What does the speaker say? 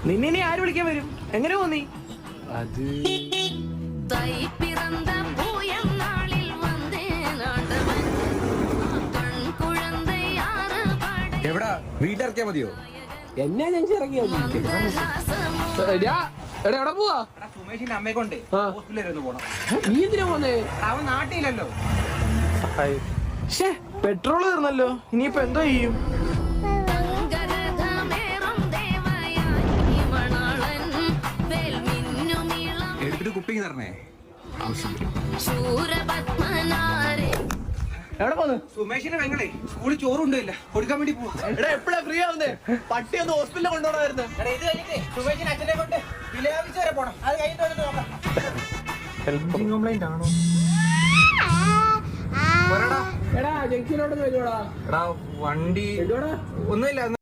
നിന്നെ ആര് വിളിക്കാൻ വരും? എങ്ങനെ പോന്നീ? അത് എവിടാ വീട്ടിലിറക്കിയാ മതിയോ? എന്നെ ജംഗ്ഷൻ എവിടെ പോവാ? സുമേഷിന്റെ അമ്മയെ കൊണ്ട് ഹോസ്പിറ്റലിൽ വരെ ഒന്ന് പോണം. നീ എന്തിനാ പോന്നേ? അവൻ നാട്ടിലല്ലോ. പെട്രോൾ തീർന്നല്ലോ, ഇനിയിപ്പോ എന്തോ ചെയ്യും? എടുത്തിട്ട് കുപ്പിക്ക് തരണേ, ആവശ്യം വരും. എവിടെ പോന്ന്? സുമേഷിന്റെ പെങ്ങളെ സ്കൂളിൽ ചോറുണ്ടില്ല, കൊടുക്കാൻ വേണ്ടി പോവാ. എടാ എപ്പോഴാ ഫ്രീ ആവുന്നേ? പട്ടി ഒന്ന് ഹോസ്പിറ്റലിൽ കൊണ്ടുപോകണമായിരുന്നു. ഇത് കഴിഞ്ഞിട്ട് സുമേഷിന്റെ അച്ഛനെ കൊണ്ട് വിലയാപിച്ച് വരെ പോണം. അത് കഴിഞ്ഞിട്ട് വന്നിട്ട് നോക്കാം. കംപ്ലൈന്റ് ആണോ? എടാ ജംഗ്ഷനോട് വരുവാടാ. വണ്ടി എന്തുവാടാ? ഒന്നുമില്ല.